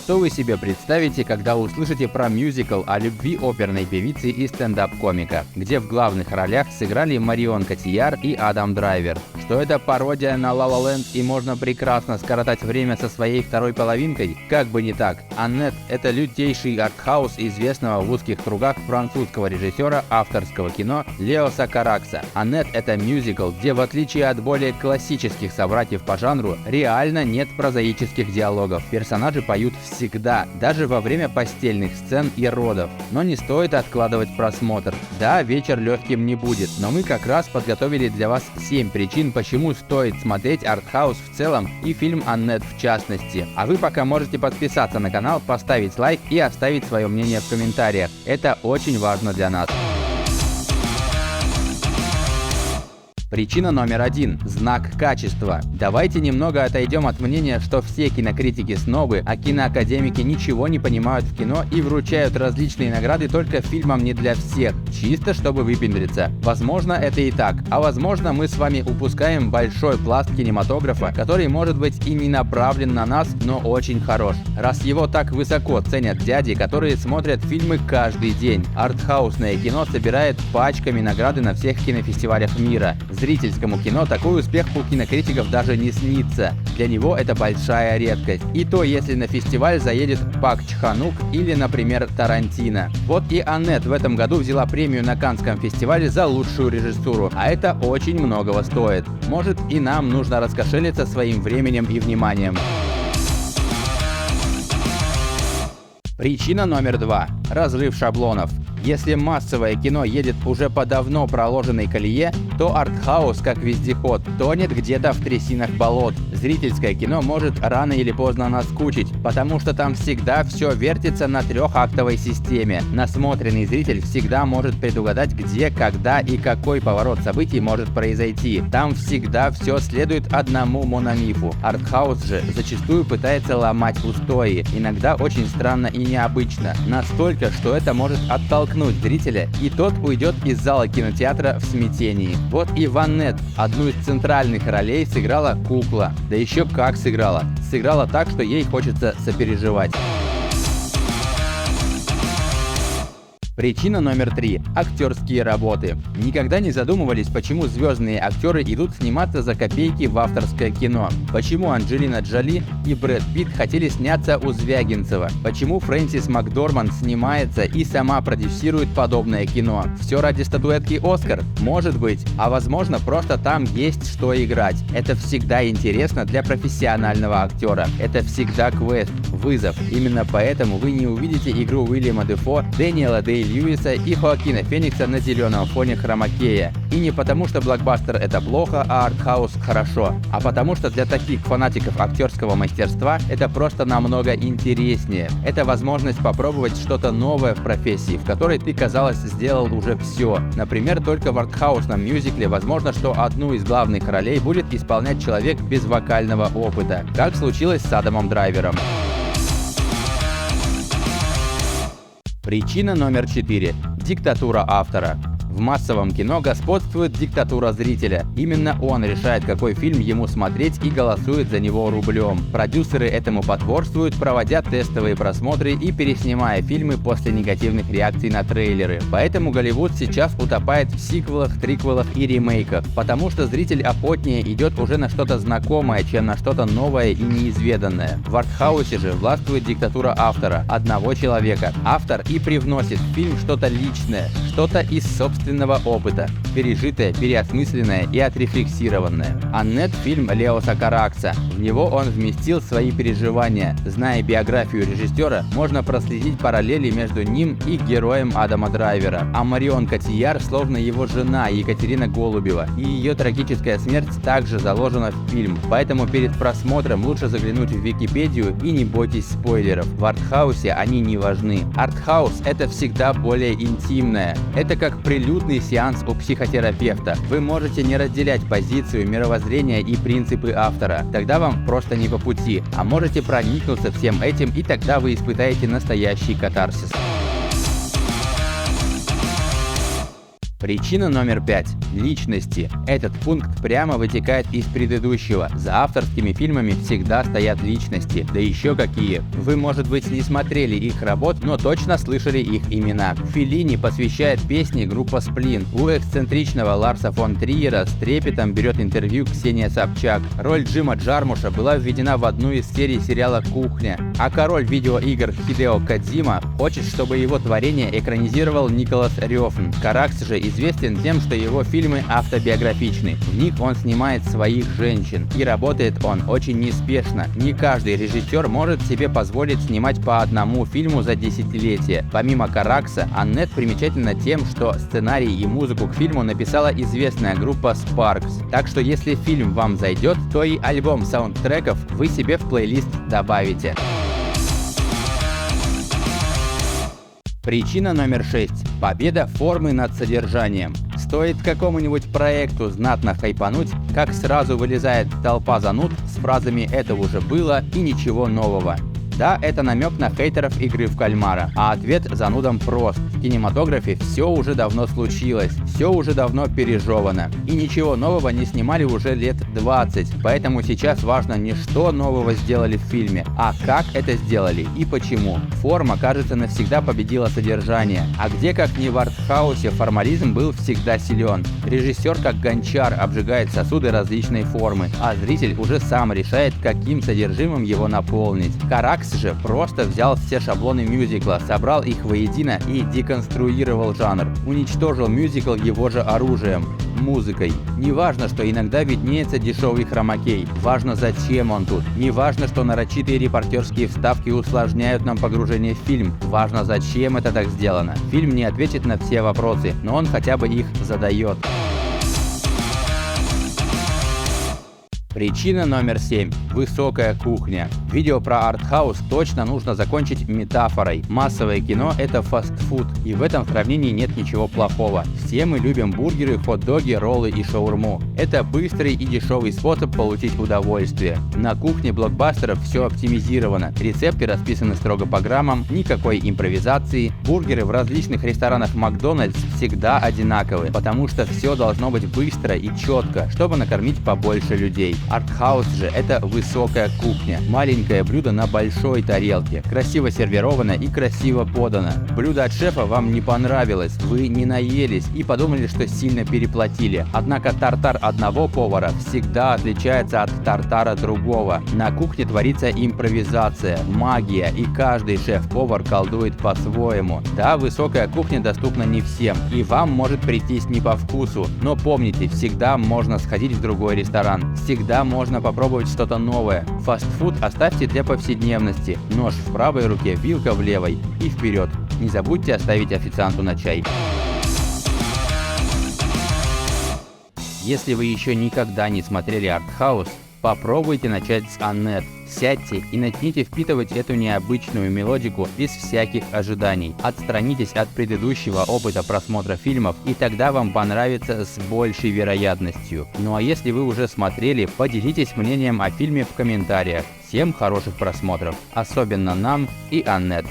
Что вы себе представите, когда услышите про мюзикл о любви оперной певицы и стендап-комика, где в главных ролях сыграли Марион Котийяр и Адам Драйвер? Что это пародия на La La Land и можно прекрасно скоротать время со своей второй половинкой? Как бы не так. Аннет – это лютейший артхаус известного в узких кругах французского режиссера авторского кино Леоса Каракса. Аннет – это мюзикл, где в отличие от более классических собратьев по жанру, реально нет прозаических диалогов. Персонажи поют всегда, даже во время постельных сцен и родов. Но не стоит откладывать просмотр. Да, вечер легким не будет, но мы как раз подготовили для вас 7 причин, почему стоит смотреть артхаус в целом и фильм Аннет в частности. А вы пока можете подписаться на канал, поставить лайк и оставить свое мнение в комментариях. Это очень важно для нас. Причина номер 1 – знак качества. Давайте немного отойдем от мнения, что все кинокритики снобы, а киноакадемики ничего не понимают в кино и вручают различные награды только фильмам не для всех, чисто чтобы выпендриться. Возможно, это и так, а возможно, мы с вами упускаем большой пласт кинематографа, который может быть и не направлен на нас, но очень хорош. Раз его так высоко ценят дяди, которые смотрят фильмы каждый день. Артхаусное кино собирает пачками награды на всех кинофестивалях мира. Зрительскому кино такой успех у кинокритиков даже не снится. Для него это большая редкость. И то, если на фестиваль заедет Пак Чхан-ук или, например, Тарантино. Вот и Аннет в этом году взяла премию на Каннском фестивале за лучшую режиссуру, а это очень многого стоит. Может, и нам нужно раскошелиться своим временем и вниманием. Причина номер 2 – разрыв шаблонов. Если массовое кино едет уже по давно проложенной колее, то артхаус, как вездеход, тонет где-то в трясинах болот. Зрительское кино может рано или поздно наскучить, потому что там всегда все вертится на трехактовой системе. Насмотренный зритель всегда может предугадать, где, когда и какой поворот событий может произойти. Там всегда все следует одному мономифу. Артхаус же зачастую пытается ломать устои, иногда очень странно и необычно. Настолько, что это может оттолкнуть зрителя, и тот уйдет из зала кинотеатра в смятении. Вот и в Аннет одну из центральных ролей сыграла кукла. Да еще как сыграла. Сыграла так, что ей хочется сопереживать. Причина номер 3 – актерские работы. Никогда не задумывались, почему звездные актеры идут сниматься за копейки в авторское кино? Почему Анджелина Джоли и Брэд Питт хотели сняться у Звягинцева? Почему Фрэнсис Макдорманд снимается и сама продюсирует подобное кино? Все ради статуэтки «Оскар»? Может быть. А возможно, просто там есть что играть. Это всегда интересно для профессионального актера. Это всегда квест, вызов. Именно поэтому вы не увидите игру Уильяма Дефо, Дэниела Дэй-Льюиса и Хоакина Феникса на зеленом фоне хромакея. И не потому, что блокбастер это плохо, а артхаус хорошо, а потому что для таких фанатиков актерского мастерства это просто намного интереснее. Это возможность попробовать что-то новое в профессии, в которой ты, казалось, сделал уже все. Например, только в артхаусном мюзикле возможно, что одну из главных ролей будет исполнять человек без вокального опыта, как случилось с Адамом Драйвером. Причина номер 4 – диктатура автора. В массовом кино господствует диктатура зрителя. Именно он решает, какой фильм ему смотреть и голосует за него рублем. Продюсеры этому потворствуют, проводя тестовые просмотры и переснимая фильмы после негативных реакций на трейлеры. Поэтому Голливуд сейчас утопает в сиквелах, триквелах и ремейках, потому что зритель охотнее идет уже на что-то знакомое, чем на что-то новое и неизведанное. В артхаусе же властвует диктатура автора, одного человека. Автор и привносит в фильм что-то личное, что-то из собственного опыта, пережитое, переосмысленное и отрефлексированное. Аннет – фильм Леоса Каракса. В него он вместил свои переживания. Зная биографию режиссера, можно проследить параллели между ним и героем Адама Драйвера. А Марион Котийяр словно его жена Екатерина Голубева, и ее трагическая смерть также заложена в фильм. Поэтому перед просмотром лучше заглянуть в Википедию и не бойтесь спойлеров. В артхаусе они не важны. Артхаус – это всегда более интимное. Это как прелюдный сеанс у психотерапевта. Вы можете не разделять позицию, мировоззрение и принципы автора. Тогда вам просто не по пути. А можете проникнуться всем этим, и тогда вы испытаете настоящий катарсис. Причина номер 5. Личности. Этот пункт прямо вытекает из предыдущего. За авторскими фильмами всегда стоят личности. Да еще какие. Вы, может быть, не смотрели их работ, но точно слышали их имена. Феллини посвящает песни группа Сплин. У эксцентричного Ларса фон Триера с трепетом берет интервью Ксения Собчак. Роль Джима Джармуша была введена в одну из серий сериала «Кухня». А король видеоигр Хидео Кодзима хочет, чтобы его творение экранизировал Николас Рёфн. Каракс же известен тем, что его фильмы автобиографичны. В них он снимает своих женщин. И работает он очень неспешно. Не каждый режиссер может себе позволить снимать по одному фильму за десятилетие. Помимо Каракса, Аннет примечательна тем, что сценарий и музыку к фильму написала известная группа Sparks. Так что если фильм вам зайдет, то и альбом саундтреков вы себе в плейлист добавите. Причина номер 6. Победа формы над содержанием. Стоит какому-нибудь проекту знатно хайпануть, как сразу вылезает толпа зануд с фразами «это уже было» и «ничего нового». Да, это намек на хейтеров игры в кальмара, а ответ занудам прост. В кинематографе все уже давно случилось, все уже давно пережевано. И ничего нового не снимали уже лет 20, поэтому сейчас важно не что нового сделали в фильме, а как это сделали и почему. Форма, кажется, навсегда победила содержание, а где как не в артхаусе формализм был всегда силен. Режиссер как гончар обжигает сосуды различной формы, а зритель уже сам решает, каким содержимым его наполнить. Каракс же просто взял все шаблоны мюзикла, собрал их воедино и деконструировал жанр. Уничтожил мюзикл его же оружием – музыкой. Не важно, что иногда виднеется дешевый хромакей, важно, зачем он тут. Не важно, что нарочитые репортерские вставки усложняют нам погружение в фильм, важно, зачем это так сделано. Фильм не ответит на все вопросы, но он хотя бы их задает. Причина номер 7. Высокая кухня. Видео про артхаус точно нужно закончить метафорой. Массовое кино – это фастфуд, и в этом сравнении нет ничего плохого. Все мы любим бургеры, хот-доги, роллы и шаурму. Это быстрый и дешевый способ получить удовольствие. На кухне блокбастеров все оптимизировано. Рецепты расписаны строго по граммам, никакой импровизации. Бургеры в различных ресторанах Макдональдс всегда одинаковы, потому что все должно быть быстро и четко, чтобы накормить побольше людей. Артхаус же – это высокая кухня. Маленькое блюдо на большой тарелке. Красиво сервировано и красиво подано. Блюдо от шефа вам не понравилось, вы не наелись и подумали, что сильно переплатили. Однако тартар одного повара всегда отличается от тартара другого. На кухне творится импровизация, магия, и каждый шеф-повар колдует по-своему. Да, высокая кухня доступна не всем, и вам может прийтись не по вкусу. Но помните, всегда можно сходить в другой ресторан. Всегда можно попробовать что-то новое. Фастфуд оставьте для повседневности. Нож в правой руке, вилка в левой. И вперед. Не забудьте оставить официанту на чай. Если вы еще никогда не смотрели артхаус, попробуйте начать с Аннет. Сядьте и начните впитывать эту необычную мелодику без всяких ожиданий. Отстранитесь от предыдущего опыта просмотра фильмов, и тогда вам понравится с большей вероятностью. Ну а если вы уже смотрели, поделитесь мнением о фильме в комментариях. Всем хороших просмотров, особенно нам и Аннет.